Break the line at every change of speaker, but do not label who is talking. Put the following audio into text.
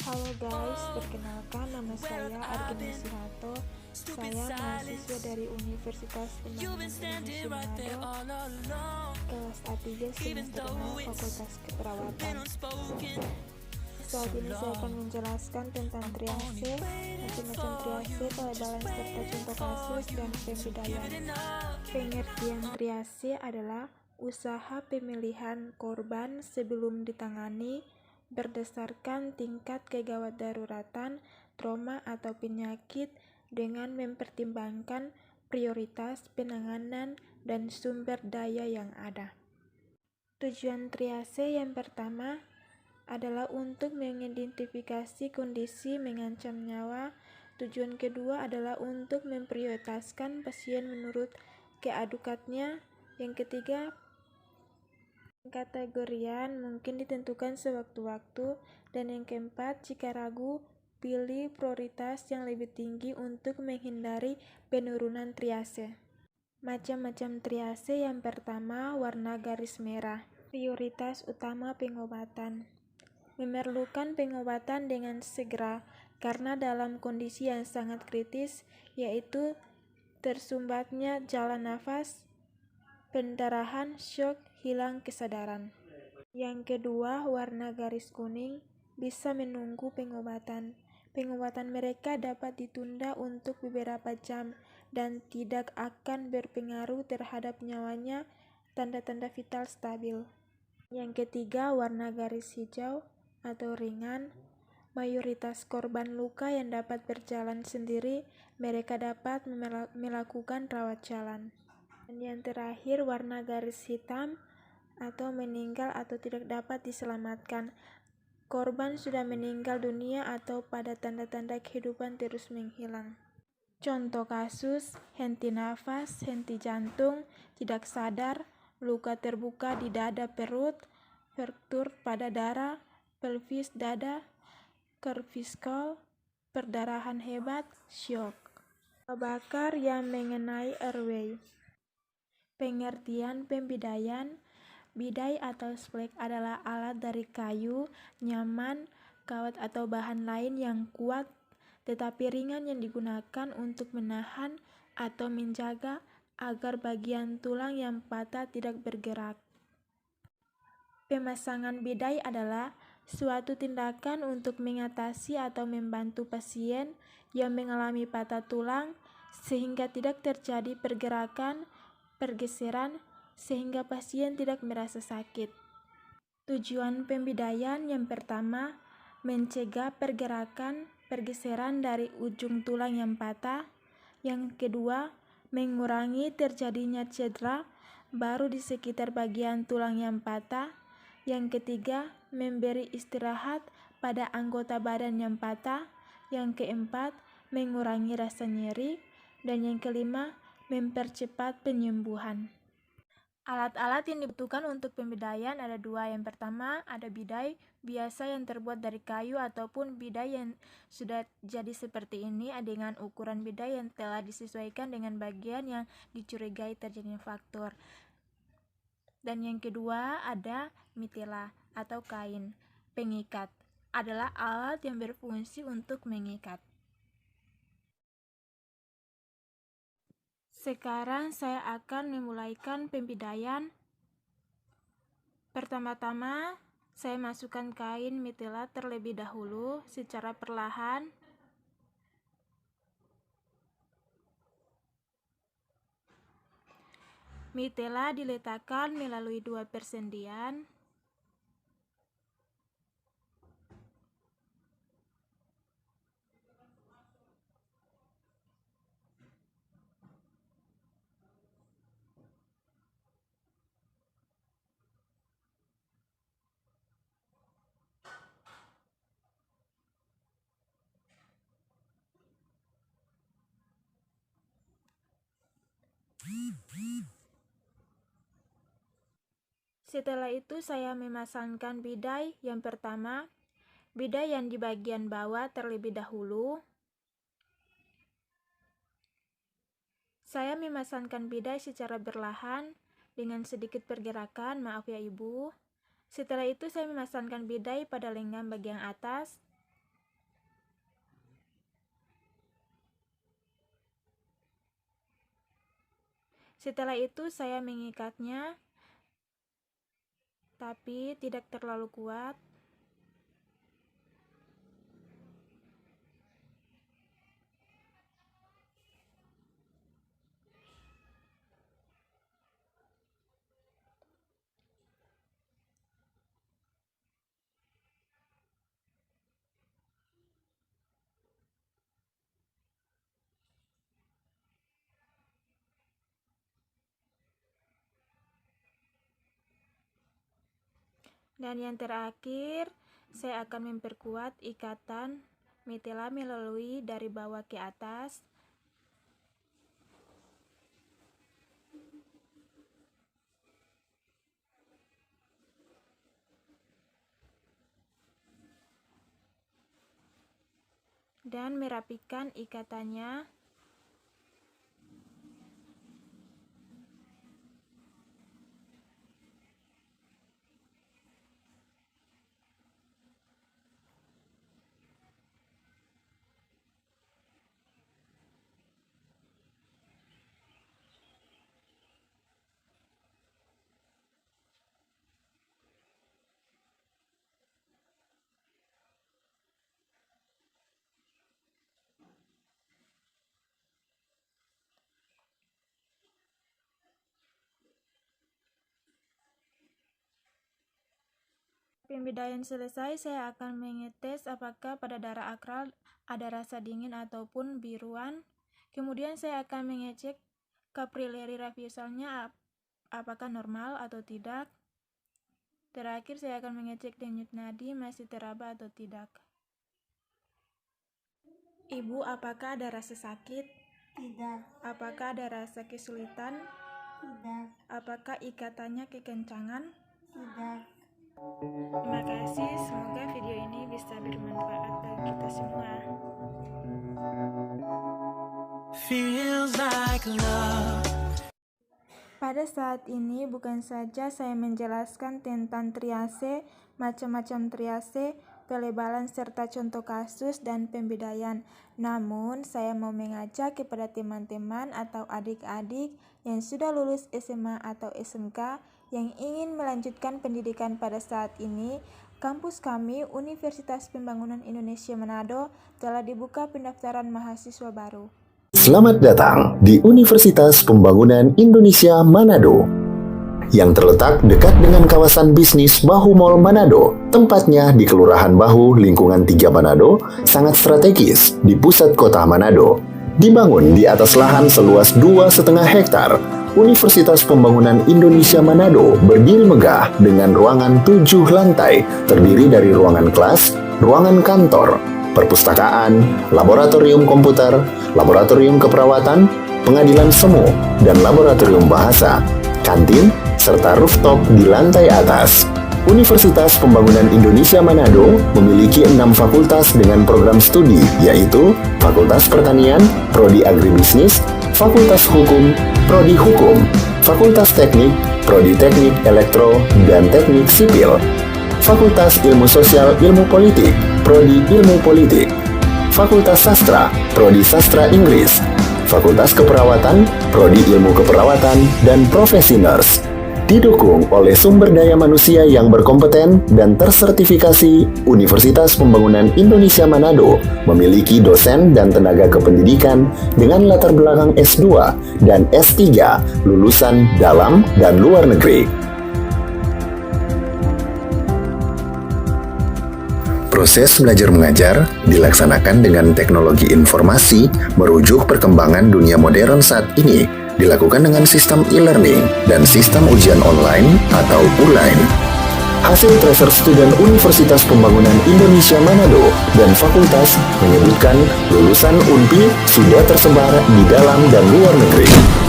Halo guys, perkenalkan nama saya Argini Sihato. Saya mahasiswa dari Universitas Pembangunan Indonesia Manado, kelas A3 semester 6 Fakultas Keperawatan. Saat ini saya akan menjelaskan tentang triase, macam-macam triase, pelebalan serta contoh kasus dan pembedaian. Pengertian triase adalah usaha pemilihan korban sebelum ditangani berdasarkan tingkat kegawat daruratan, trauma atau penyakit dengan mempertimbangkan prioritas penanganan dan sumber daya yang ada. Tujuan triase yang pertama adalah untuk mengidentifikasi kondisi mengancam nyawa. Tujuan kedua adalah untuk memprioritaskan pasien menurut keadukatnya. Yang ketiga, kategorian mungkin ditentukan sewaktu-waktu. Dan yang keempat, jika ragu, pilih prioritas yang lebih tinggi untuk menghindari penurunan triase. Macam-macam triase. Yang pertama, warna garis merah. Prioritas utama pengobatan. Memerlukan pengobatan dengan segera karena dalam kondisi yang sangat kritis, yaitu tersumbatnya jalan nafas, pendarahan, syok, hilang kesadaran. Yang kedua, warna garis kuning, bisa menunggu pengobatan. Pengobatan mereka dapat ditunda untuk beberapa jam dan tidak akan berpengaruh terhadap nyawanya. Tanda-tanda vital stabil. Yang ketiga, warna garis hijau atau ringan. Mayoritas korban luka yang dapat berjalan sendiri, mereka dapat melakukan rawat jalan. Dan yang terakhir, warna garis hitam atau meninggal atau tidak dapat diselamatkan. Korban sudah meninggal dunia atau pada tanda-tanda kehidupan terus menghilang. Contoh kasus: henti nafas, henti jantung, tidak sadar, luka terbuka di dada perut, fraktur pada darah, pelvis dada, cervical, perdarahan hebat, syok. Bakar yang mengenai airway. Pengertian pembedaian. Bidai atau splek adalah alat dari kayu, nyaman, kawat atau bahan lain yang kuat tetapi ringan yang digunakan untuk menahan atau menjaga agar bagian tulang yang patah tidak bergerak. Pemasangan bidai adalah suatu tindakan untuk mengatasi atau membantu pasien yang mengalami patah tulang sehingga tidak terjadi pergerakan, pergeseran, sehingga pasien tidak merasa sakit. Tujuan pembedaian yang pertama, mencegah pergerakan, pergeseran dari ujung tulang yang patah. Yang kedua, mengurangi terjadinya cedera baru di sekitar bagian tulang yang patah. Yang ketiga, memberi istirahat pada anggota badan yang patah. Yang keempat, mengurangi rasa nyeri. Dan yang kelima, mempercepat penyembuhan. Alat-alat yang dibutuhkan untuk pembedaian ada dua. Yang pertama, ada bidai biasa yang terbuat dari kayu ataupun bidai yang sudah jadi seperti ini dengan ukuran bidai yang telah disesuaikan dengan bagian yang dicurigai terjadinya fraktur. Dan yang kedua, ada mitela atau kain pengikat. Adalah alat yang berfungsi untuk mengikat. Sekarang saya akan memulaikan pembedaian. Pertama-tama, saya masukkan kain mitela terlebih dahulu secara perlahan. Mitela diletakkan melalui dua persendian. Setelah itu saya memasangkan bidai. Yang pertama, bidai yang di bagian bawah terlebih dahulu. Saya memasangkan bidai secara berlahan dengan sedikit pergerakan, maaf ya ibu. Setelah itu saya memasangkan bidai pada lengan bagian atas. Setelah itu saya mengikatnya, tapi tidak terlalu kuat. Dan yang terakhir, saya akan memperkuat ikatan mitela melalui dari bawah ke atas. Dan merapikan ikatannya. Pembedaian selesai, saya akan mengetes apakah pada darah akral ada rasa dingin ataupun biruan. Kemudian saya akan mengecek capillary radiusalnya apakah normal atau tidak. Terakhir saya akan mengecek denyut nadi masih teraba atau tidak. Ibu, apakah ada rasa sakit?
Tidak.
Apakah ada rasa kesulitan?
Tidak.
Apakah ikatannya kekencangan?
Tidak.
Terima kasih, semoga video ini bisa bermanfaat bagi kita semua. Feels like love. Pada saat ini bukan saja saya menjelaskan tentang triase, macam-macam triase, pelebalan serta contoh kasus dan pembedaian. Namun, saya mau mengajak kepada teman-teman atau adik-adik yang sudah lulus SMA atau SMK yang ingin melanjutkan pendidikan pada saat ini. Kampus kami, Universitas Pembangunan Indonesia Manado, telah dibuka pendaftaran mahasiswa baru.
Selamat datang di Universitas Pembangunan Indonesia Manado yang terletak dekat dengan kawasan bisnis Bahu Mall Manado. Tempatnya di Kelurahan Bahu, Lingkungan 3 Manado, sangat strategis di pusat kota Manado. Dibangun di atas lahan seluas 2,5 hektar, Universitas Pembangunan Indonesia Manado berdiri megah dengan ruangan 7 lantai, terdiri dari ruangan kelas, ruangan kantor, perpustakaan, laboratorium komputer, laboratorium keperawatan, pengadilan semu, dan laboratorium bahasa, kantin, serta rooftop di lantai atas. Universitas Pembangunan Indonesia Manado memiliki 6 fakultas dengan program studi, yaitu Fakultas Pertanian, Prodi Agribisnis, Fakultas Hukum, Prodi Hukum, Fakultas Teknik, Prodi Teknik Elektro dan Teknik Sipil, Fakultas Ilmu Sosial Ilmu Politik, Prodi Ilmu Politik, Fakultas Sastra, Prodi Sastra Inggris, Fakultas Keperawatan, Prodi Ilmu Keperawatan dan Profesi Nurse. Didukung oleh sumber daya manusia yang berkompeten dan tersertifikasi, Universitas Pembangunan Indonesia Manado memiliki dosen dan tenaga kependidikan dengan latar belakang S2 dan S3 lulusan dalam dan luar negeri. Proses belajar mengajar dilaksanakan dengan teknologi informasi merujuk perkembangan dunia modern saat ini, dilakukan dengan sistem e-learning dan sistem ujian online atau ULAIN. Hasil tracer student Universitas Pembangunan Indonesia Manado dan fakultas menyebutkan lulusan UNPI sudah tersebar di dalam dan luar negeri.